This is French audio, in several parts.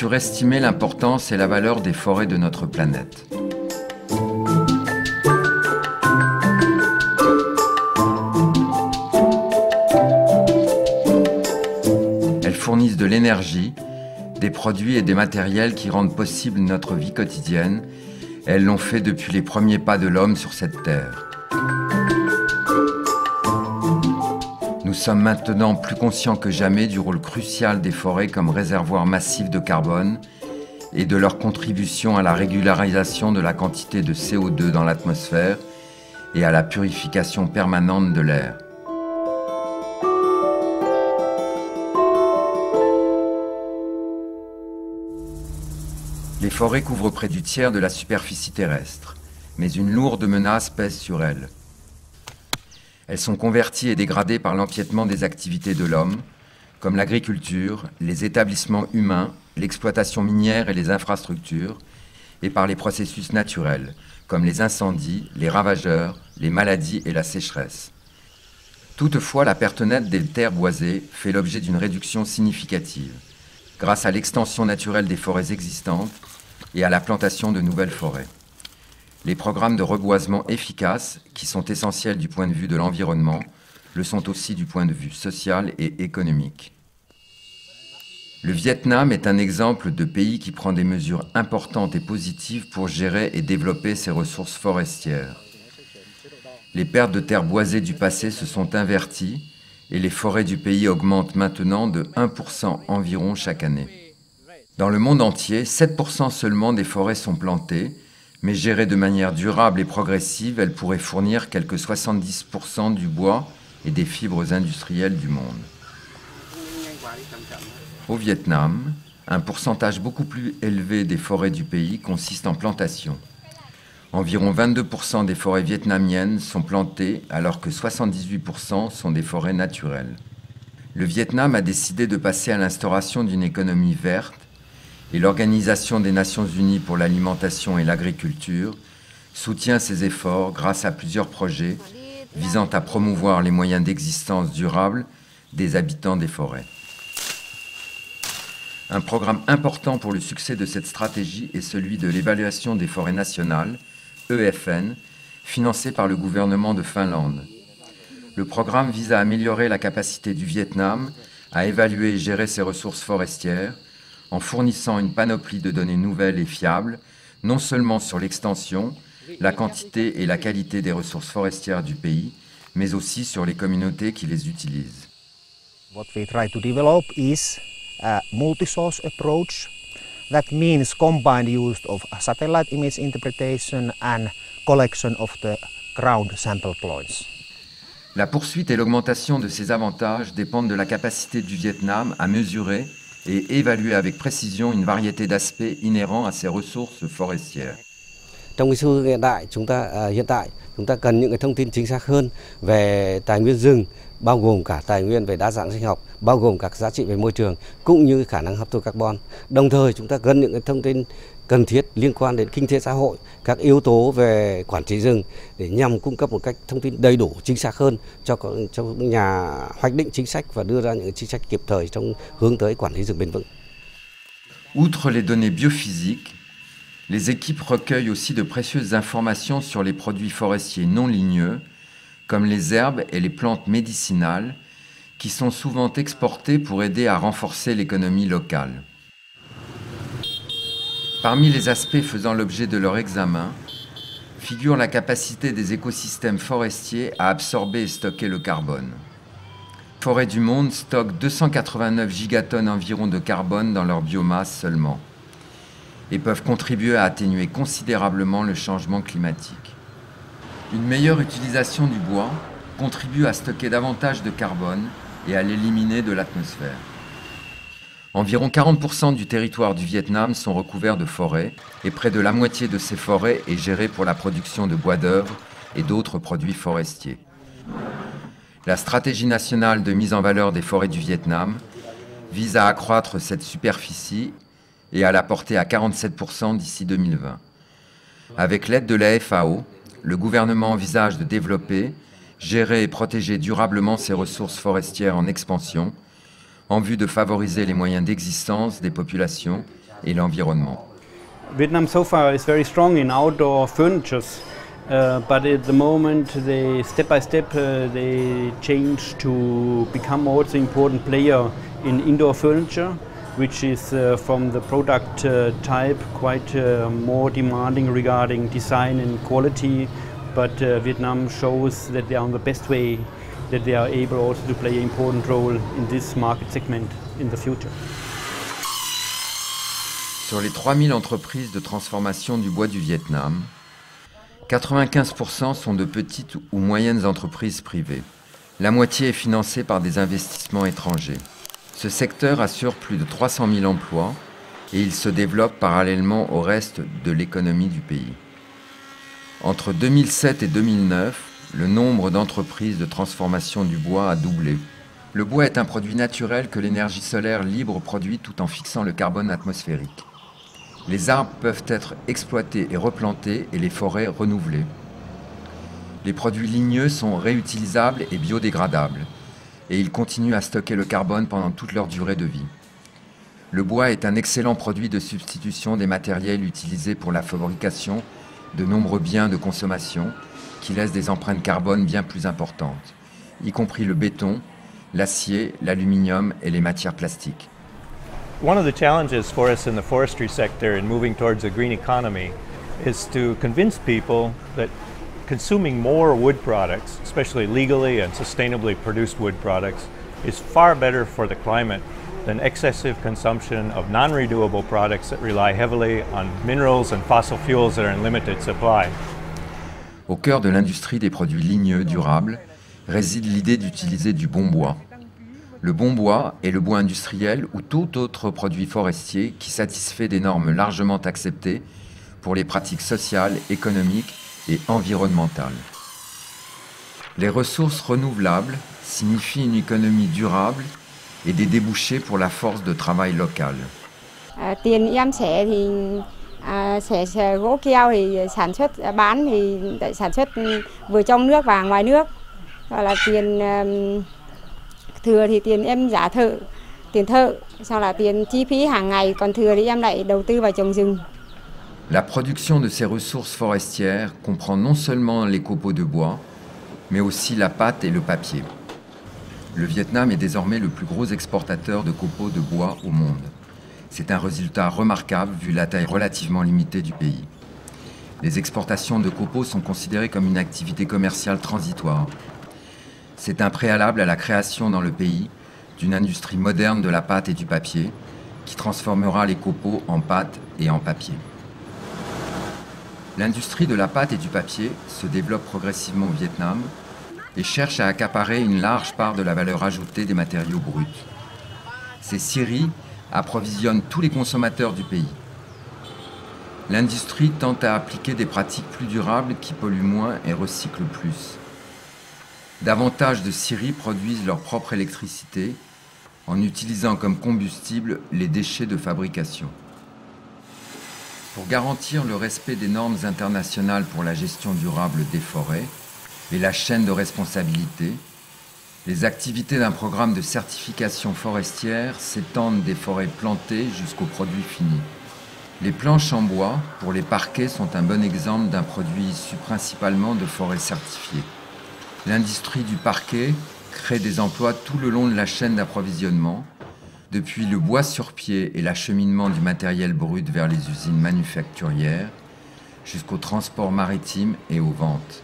surestimer l'importance et la valeur des forêts de notre planète. Elles fournissent de l'énergie, des produits et des matériels qui rendent possible notre vie quotidienne. Elles l'ont fait depuis les premiers pas de l'homme sur cette terre. Nous sommes maintenant plus conscients que jamais du rôle crucial des forêts comme réservoir massif de carbone et de leur contribution à la régularisation de la quantité de CO2 dans l'atmosphère et à la purification permanente de l'air. Les forêts couvrent près du tiers de la superficie terrestre, mais une lourde menace pèse sur elles. Elles sont converties et dégradées par l'empiètement des activités de l'homme, comme l'agriculture, les établissements humains, l'exploitation minière et les infrastructures, et par les processus naturels, comme les incendies, les ravageurs, les maladies et la sécheresse. Toutefois, la perte nette des terres boisées fait l'objet d'une réduction significative, grâce à l'extension naturelle des forêts existantes et à la plantation de nouvelles forêts. Les programmes de reboisement efficaces, qui sont essentiels du point de vue de l'environnement, le sont aussi du point de vue social et économique. Le Vietnam est un exemple de pays qui prend des mesures importantes et positives pour gérer et développer ses ressources forestières. Les pertes de terres boisées du passé se sont inverties et les forêts du pays augmentent maintenant de 1% environ chaque année. Dans le monde entier, 7% seulement des forêts sont plantées, mais gérées de manière durable et progressive, elles pourraient fournir quelques 70% du bois et des fibres industrielles du monde. Au Vietnam, un pourcentage beaucoup plus élevé des forêts du pays consiste en plantation. Environ 22% des forêts vietnamiennes sont plantées, alors que 78% sont des forêts naturelles. Le Vietnam a décidé de passer à l'instauration d'une économie verte, et l'Organisation des Nations Unies pour l'alimentation et l'agriculture soutient ces efforts grâce à plusieurs projets visant à promouvoir les moyens d'existence durable des habitants des forêts. Un programme important pour le succès de cette stratégie est celui de l'évaluation des forêts nationales, EFN, financé par le gouvernement de Finlande. Le programme vise à améliorer la capacité du Vietnam à évaluer et gérer ses ressources forestières, en fournissant une panoplie de données nouvelles et fiables, non seulement sur l'extension, la quantité et la qualité des ressources forestières du pays, mais aussi sur les communautés qui les utilisent. What we try to develop is a multi-source approach. That means combined use of satellite image interpretation and collection of the ground sample points. La poursuite et l'augmentation de ces avantages dépendent de la capacité du Vietnam à mesurer et évaluer avec précision une variété d'aspects inhérents à ces ressources forestières. Trong xu hướng hiện tại chúng ta cần những cái thông tin chính xác hơn về tài nguyên rừng, bao gồm cả tài nguyên về đa dạng sinh học, bao gồm các giá trị về môi trường cũng như khả năng hấp thụ carbon. Đồng thời chúng ta cần những cái thông tin cần thiết liên quan đến kinh tế xã hội, các yếu tố về quản trị rừng để nhằm cung cấp một cách thông tin đầy đủ, chính xác hơn cho nhà hoạch định chính sách và đưa ra những chính sách kịp thời trong hướng tới quản lý rừng bền vững. Outre les données biophysiques, les équipes recueillent aussi de précieuses informations sur les produits forestiers non ligneux, comme les herbes et les plantes médicinales, qui sont souvent exportées pour aider à renforcer l'économie locale. Parmi les aspects faisant l'objet de leur examen, figure la capacité des écosystèmes forestiers à absorber et stocker le carbone. Les forêts du monde stockent 289 gigatonnes environ de carbone dans leur biomasse seulement, et peuvent contribuer à atténuer considérablement le changement climatique. Une meilleure utilisation du bois contribue à stocker davantage de carbone et à l'éliminer de l'atmosphère. Environ 40% du territoire du Vietnam sont recouverts de forêts et près de la moitié de ces forêts est gérée pour la production de bois d'œuvre et d'autres produits forestiers. La stratégie nationale de mise en valeur des forêts du Vietnam vise à accroître cette superficie et à la porter à 47% d'ici 2020. Avec l'aide de la FAO, le gouvernement envisage de développer, gérer et protéger durablement ces ressources forestières en expansion, en vue de favoriser les moyens d'existence des populations et l'environnement. Vietnam so far is very strong in outdoor furnitures, but at the moment they step by step they change to become also important player in indoor furniture, which is from the product type quite more demanding regarding design and quality, but Vietnam shows that they are on the best way, that they are able also to play an important role in this market segment in the future. Sur les 3000 entreprises de transformation du bois du Vietnam, 95% sont de petites ou moyennes entreprises privées. La moitié est financée par des investissements étrangers. Ce secteur assure plus de 300 000 emplois et il se développe parallèlement au reste de l'économie du pays. Entre 2007 et 2009, le nombre d'entreprises de transformation du bois a doublé. Le bois est un produit naturel que l'énergie solaire libre produit tout en fixant le carbone atmosphérique. Les arbres peuvent être exploités et replantés et les forêts renouvelées. Les produits ligneux sont réutilisables et biodégradables et ils continuent à stocker le carbone pendant toute leur durée de vie. Le bois est un excellent produit de substitution des matériels utilisés pour la fabrication de nombreux biens de consommation qui laissent des empreintes carbone bien plus importantes, y compris le béton, l'acier, l'aluminium et les matières plastiques. One of the challenges for us in the forestry sector in moving towards a green economy is to convince people that consuming more wood products, especially legally and sustainably produced wood products, is far better for the climate than excessive consumption of non-renewable products that rely heavily on minerals and fossil fuels that are in limited supply. Au cœur de l'industrie des produits ligneux durables réside l'idée d'utiliser du bon bois. Le bon bois est le bois industriel ou tout autre produit forestier qui satisfait des normes largement acceptées pour les pratiques sociales, économiques et environnementales. Les ressources renouvelables signifient une économie durable et des débouchés pour la force de travail locale. Tiền em xẻ thì xẻ gỗ keo thì sản xuất bán thì sản xuất vừa trong nước và ngoài nước. Gọi là tiền thừa thì tiền em giả thợ, tiền thợ, sau là tiền chi phí hàng ngày, còn thừa thì em lại đầu tư vào trồng rừng. La production de ces ressources forestières comprend non seulement les copeaux de bois, mais aussi la pâte et le papier. Le Vietnam est désormais le plus gros exportateur de copeaux de bois au monde. C'est un résultat remarquable vu la taille relativement limitée du pays. Les exportations de copeaux sont considérées comme une activité commerciale transitoire. C'est un préalable à la création dans le pays d'une industrie moderne de la pâte et du papier qui transformera les copeaux en pâte et en papier. L'industrie de la pâte et du papier se développe progressivement au Vietnam et cherche à accaparer une large part de la valeur ajoutée des matériaux bruts. Ces scieries approvisionnent tous les consommateurs du pays. L'industrie tente à appliquer des pratiques plus durables qui polluent moins et recyclent plus. Davantage de scieries produisent leur propre électricité en utilisant comme combustible les déchets de fabrication. Pour garantir le respect des normes internationales pour la gestion durable des forêts et la chaîne de responsabilité, les activités d'un programme de certification forestière s'étendent des forêts plantées jusqu'aux produits finis. Les planches en bois pour les parquets sont un bon exemple d'un produit issu principalement de forêts certifiées. L'industrie du parquet crée des emplois tout le long de la chaîne d'approvisionnement, depuis le bois sur pied et l'acheminement du matériel brut vers les usines manufacturières, jusqu'au transport maritime et aux ventes.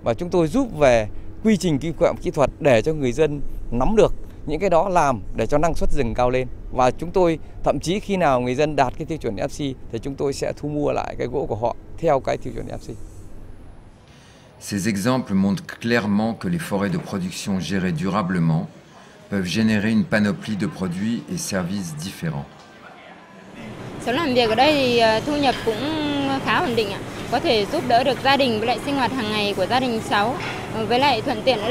Và chúng tôi giúp về quy trình kỹ thuật để cho người dân nắm được những cái đó làm để cho năng suất rừng cao lên. Và chúng tôi thậm chí khi nào người dân đạt cái tiêu chuẩn FSC thì chúng tôi sẽ thu mua lại cái gỗ của họ theo cái tiêu chuẩn FSC. Ces exemples montrent clairement que les forêts de production gérées durablement peuvent générer une panoplie de produits et services différents. Sống làm việc ở đây thì thu nhập cũng khá ổn định ạ. Có thể giúp đỡ được gia đình với lại sinh hoạt hàng ngày của gia đình cháu. Với lại thuận tiện ở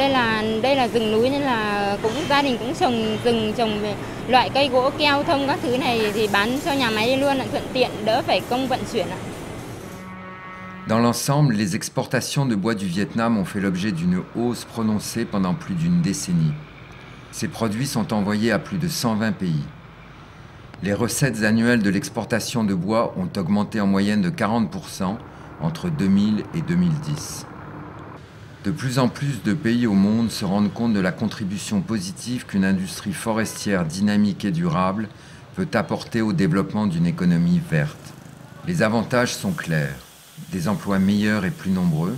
đây là rừng núi nên là gia đình cũng trồng rừng, trồng loại cây gỗ keo thông các thứ này thì bán cho nhà máy đi luôn, thuận tiện đỡ phải công vận chuyển ạ. Dans l'ensemble, les exportations de bois du Vietnam ont fait l'objet d'une hausse prononcée pendant plus d'une décennie. Ces produits sont envoyés à plus de 120 pays. Les recettes annuelles de l'exportation de bois ont augmenté en moyenne de 40% entre 2000 et 2010. De plus en plus de pays au monde se rendent compte de la contribution positive qu'une industrie forestière dynamique et durable peut apporter au développement d'une économie verte. Les avantages sont clairs: des emplois meilleurs et plus nombreux,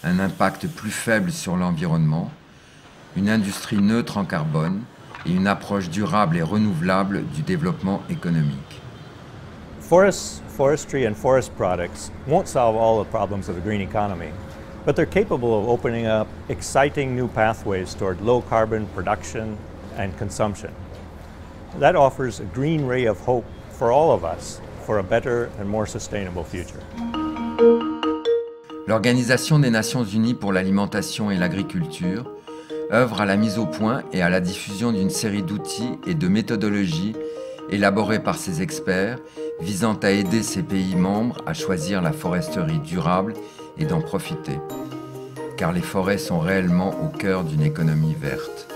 un impact plus faible sur l'environnement, une industrie neutre en carbone et une approche durable et renouvelable du développement économique. Forests, forestry and forest products won't solve all the problems of the green economy, but they're capable of opening up exciting new pathways toward low carbon production and consumption. That offers a green ray of hope for all of us for a better and more sustainable future. L'Organisation des Nations Unies pour l'alimentation et l'agriculture œuvre à la mise au point et à la diffusion d'une série d'outils et de méthodologies élaborés par ses experts visant à aider ces pays membres à choisir la foresterie durable et d'en profiter. Car les forêts sont réellement au cœur d'une économie verte.